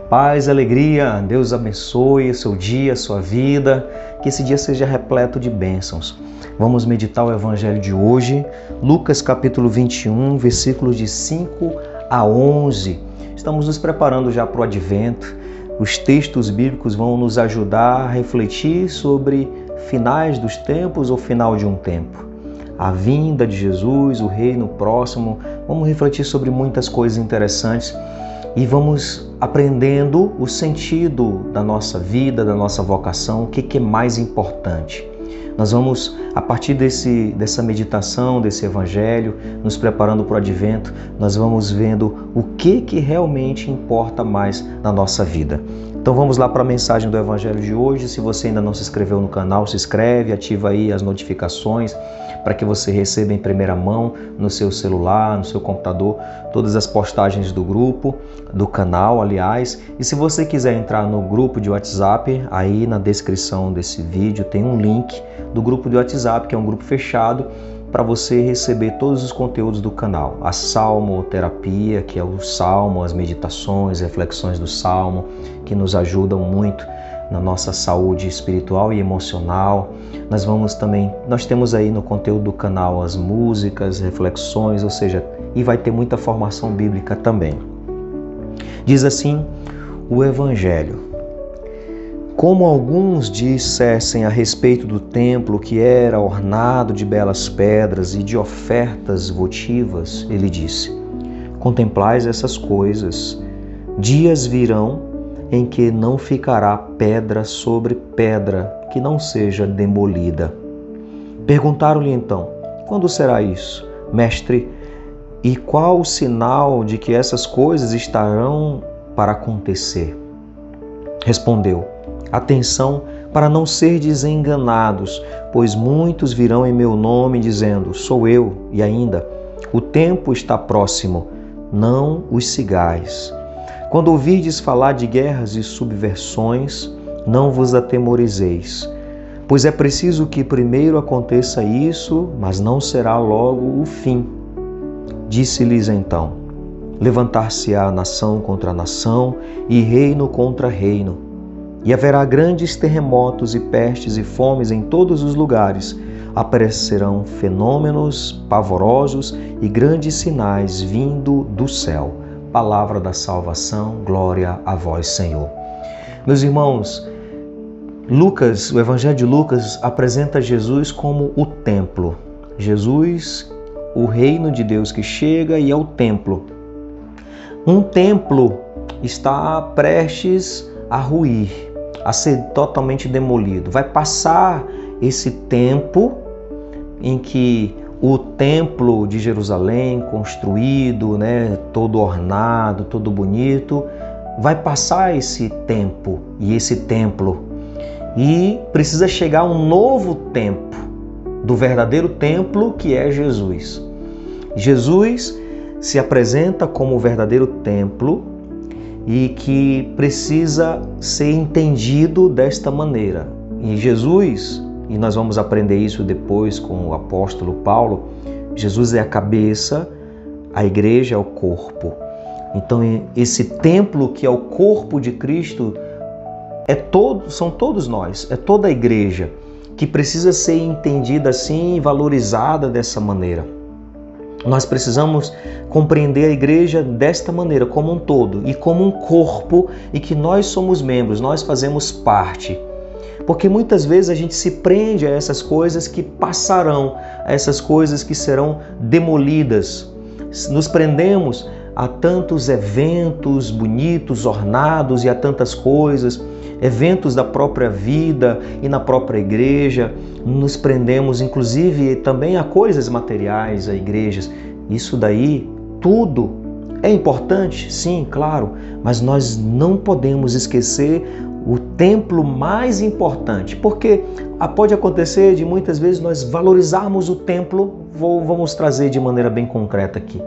Paz, alegria, Deus abençoe o seu dia, a sua vida, que esse dia seja repleto de bênçãos. Vamos meditar o Evangelho de hoje, Lucas capítulo 21, versículos de 5 a 11. Estamos nos preparando já para o Advento. Os textos bíblicos vão nos ajudar a refletir sobre finais dos tempos ou final de um tempo. A vinda de Jesus, o reino próximo. Vamos refletir sobre muitas coisas interessantes e vamos aprendendo o sentido da nossa vida, da nossa vocação, o que é mais importante. Nós vamos, a partir dessa meditação, desse evangelho, nos preparando para o Advento, nós vamos vendo o que realmente importa mais na nossa vida. Então vamos lá para a mensagem do evangelho de hoje. Se você ainda não se inscreveu no canal, se inscreve, ativa aí as notificações para que você receba em primeira mão no seu celular, no seu computador, todas as postagens do grupo, do canal, aliás. E se você quiser entrar no grupo de WhatsApp, aí na descrição desse vídeo tem um link do grupo de WhatsApp, que é um grupo fechado, para você receber todos os conteúdos do canal. A salmoterapia, que é o salmo, as meditações, reflexões do salmo, que nos ajudam muito na nossa saúde espiritual e emocional. Nós temos aí no conteúdo do canal as músicas, reflexões, ou seja, e vai ter muita formação bíblica também. Diz assim o Evangelho: como alguns dissessem a respeito do templo que era ornado de belas pedras e de ofertas votivas, ele disse: contemplais essas coisas, dias virão em que não ficará pedra sobre pedra que não seja demolida. Perguntaram-lhe então: quando será isso, mestre? E qual o sinal de que essas coisas estarão para acontecer? Respondeu: atenção, para não serdes enganados, pois muitos virão em meu nome dizendo: sou eu, e ainda: o tempo está próximo, não os sigais. Quando ouvirdes falar de guerras e subversões, não vos atemorizeis, pois é preciso que primeiro aconteça isso, mas não será logo o fim. Disse-lhes então: levantar-se-á nação contra nação e reino contra reino, e haverá grandes terremotos e pestes e fomes em todos os lugares. Aparecerão fenômenos pavorosos e grandes sinais vindo do céu. Palavra da salvação, glória a vós, Senhor. Meus irmãos, Lucas, o Evangelho de Lucas apresenta Jesus como o templo. Jesus, o reino de Deus que chega e é o templo. Um templo está prestes a ruir, a ser totalmente demolido. Vai passar esse tempo em que o templo de Jerusalém, construído, todo ornado, todo bonito, vai passar esse tempo e esse templo. E precisa chegar um novo tempo, do verdadeiro templo que é Jesus. Jesus se apresenta como o verdadeiro templo e que precisa ser entendido desta maneira. E Jesus, e nós vamos aprender isso depois com o apóstolo Paulo, Jesus é a cabeça, a igreja é o corpo. Então esse templo que é o corpo de Cristo são todos nós, é toda a igreja que precisa ser entendida assim e valorizada dessa maneira. Nós precisamos compreender a igreja desta maneira, como um todo e como um corpo, e que nós somos membros, nós fazemos parte. Porque muitas vezes a gente se prende a essas coisas que passarão, a essas coisas que serão demolidas. Nos prendemos a tantos eventos bonitos, ornados e a tantas coisas, eventos da própria vida e na própria igreja. Nos prendemos inclusive também a coisas materiais, a igrejas. Isso daí, tudo é importante, sim, claro, mas nós não podemos esquecer o templo mais importante, porque pode acontecer de muitas vezes nós valorizarmos o templo. Vamos trazer de maneira bem concreta aqui.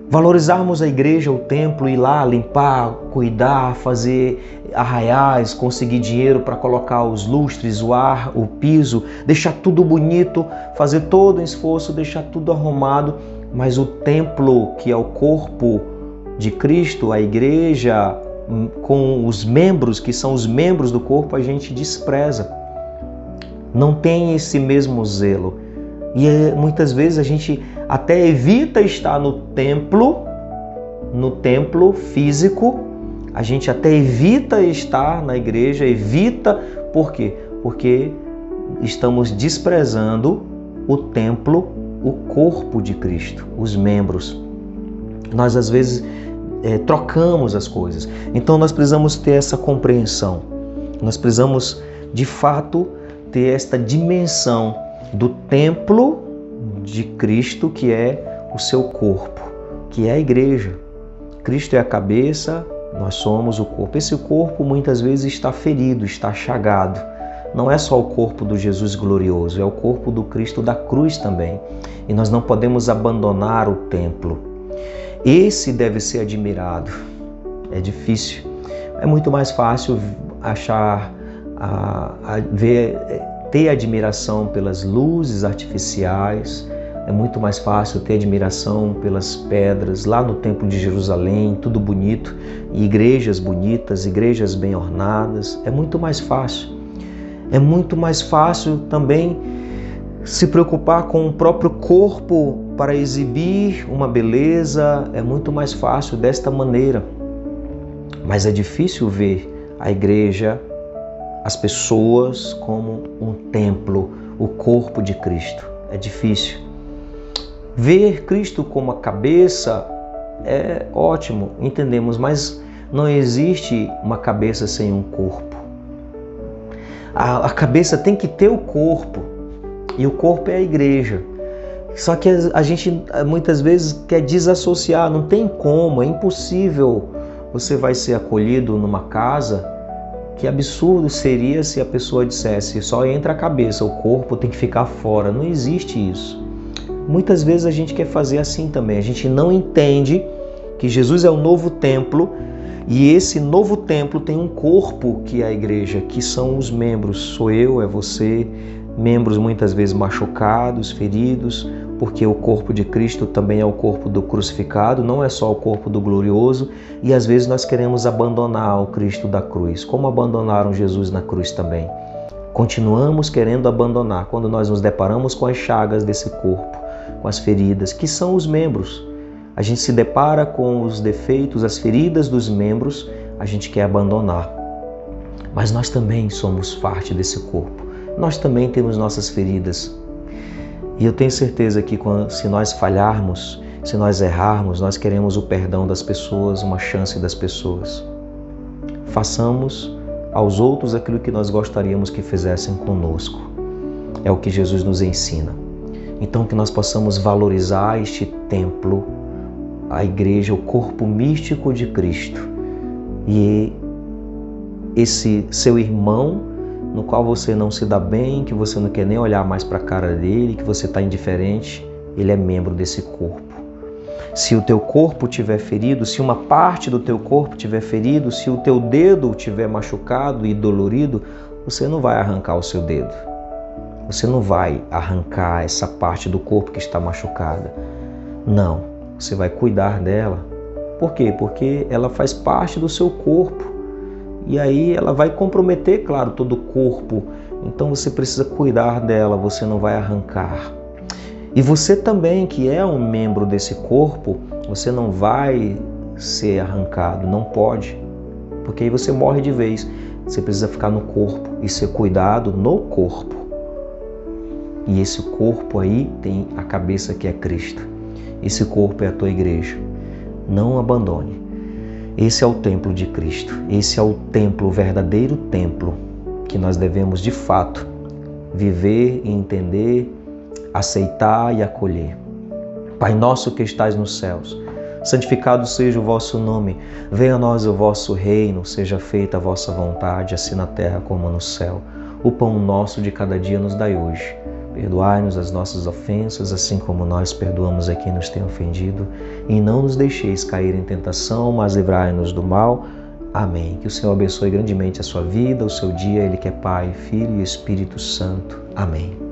Valorizarmos a igreja, o templo, ir lá limpar, cuidar, fazer arraiais, conseguir dinheiro para colocar os lustres, o ar, o piso, deixar tudo bonito, fazer todo um esforço, deixar tudo arrumado, mas o templo, que é o corpo de Cristo, a igreja, com os membros, que são os membros do corpo, a gente despreza. Não tem esse mesmo zelo. E muitas vezes a gente até evita estar no templo físico, a gente até evita estar na igreja, por quê? Porque estamos desprezando o templo, o corpo de Cristo, os membros. Nós às vezes trocamos as coisas. Então nós precisamos ter essa compreensão. Nós precisamos de fato ter esta dimensão do templo de Cristo, que é o seu corpo, que é a igreja. Cristo é a cabeça, nós somos o corpo. Esse corpo muitas vezes está ferido, está chagado. Não é só o corpo do Jesus glorioso, é o corpo do Cristo da cruz também. E nós não podemos abandonar o templo. Esse deve ser admirado. É difícil. É muito mais fácil ter admiração pelas luzes artificiais. É muito mais fácil ter admiração pelas pedras lá no Templo de Jerusalém, tudo bonito, igrejas bonitas, igrejas bem ornadas. É muito mais fácil. É muito mais fácil também se preocupar com o próprio corpo para exibir uma beleza. É muito mais fácil desta maneira. Mas é difícil ver a igreja, as pessoas como um templo, o corpo de Cristo. É difícil. Ver Cristo como a cabeça é ótimo, entendemos, mas não existe uma cabeça sem um corpo. A cabeça tem que ter o corpo, e o corpo é a igreja. Só que a gente muitas vezes quer desassociar, não tem como, é impossível. Você vai ser acolhido numa casa, que absurdo seria se a pessoa dissesse só entra a cabeça, o corpo tem que ficar fora. Não existe isso. Muitas vezes a gente quer fazer assim também. A gente não entende que Jesus é o novo templo e esse novo templo tem um corpo que é a igreja, que são os membros. Sou eu, é você, membros muitas vezes machucados, feridos, porque o corpo de Cristo também é o corpo do crucificado, não é só o corpo do glorioso, e às vezes nós queremos abandonar o Cristo da cruz, como abandonaram Jesus na cruz também. Continuamos querendo abandonar quando nós nos deparamos com as chagas desse corpo, com as feridas, que são os membros. A gente se depara com os defeitos, as feridas dos membros, a gente quer abandonar. Mas nós também somos parte desse corpo. Nós também temos nossas feridas. E eu tenho certeza que se nós falharmos, se nós errarmos, nós queremos o perdão das pessoas, uma chance das pessoas. Façamos aos outros aquilo que nós gostaríamos que fizessem conosco. É o que Jesus nos ensina. Então que nós possamos valorizar este templo, a igreja, o corpo místico de Cristo. E esse seu irmão, no qual você não se dá bem, que você não quer nem olhar mais para a cara dele, que você está indiferente, ele é membro desse corpo. Se o teu corpo estiver ferido, se uma parte do teu corpo estiver ferido, se o teu dedo estiver machucado e dolorido, você não vai arrancar o seu dedo. Você não vai arrancar essa parte do corpo que está machucada. Não, você vai cuidar dela. Por quê? Porque ela faz parte do seu corpo. E aí ela vai comprometer, claro, todo o corpo. Então você precisa cuidar dela, você não vai arrancar. E você também, que é um membro desse corpo, você não vai ser arrancado, não pode. Porque aí você morre de vez. Você precisa ficar no corpo e ser cuidado no corpo. E esse corpo aí tem a cabeça que é Cristo. Esse corpo é a tua igreja. Não abandone. Esse é o templo de Cristo. Esse é o templo, o verdadeiro templo, que nós devemos de fato viver e entender, aceitar e acolher. Pai nosso que estais nos céus, santificado seja o vosso nome. Venha a nós o vosso reino, seja feita a vossa vontade, assim na terra como no céu. O pão nosso de cada dia nos dai hoje. Perdoai-nos as nossas ofensas, assim como nós perdoamos a quem nos tem ofendido. E não nos deixeis cair em tentação, mas livrai-nos do mal. Amém. Que o Senhor abençoe grandemente a sua vida, o seu dia, Ele que é Pai, Filho e Espírito Santo. Amém.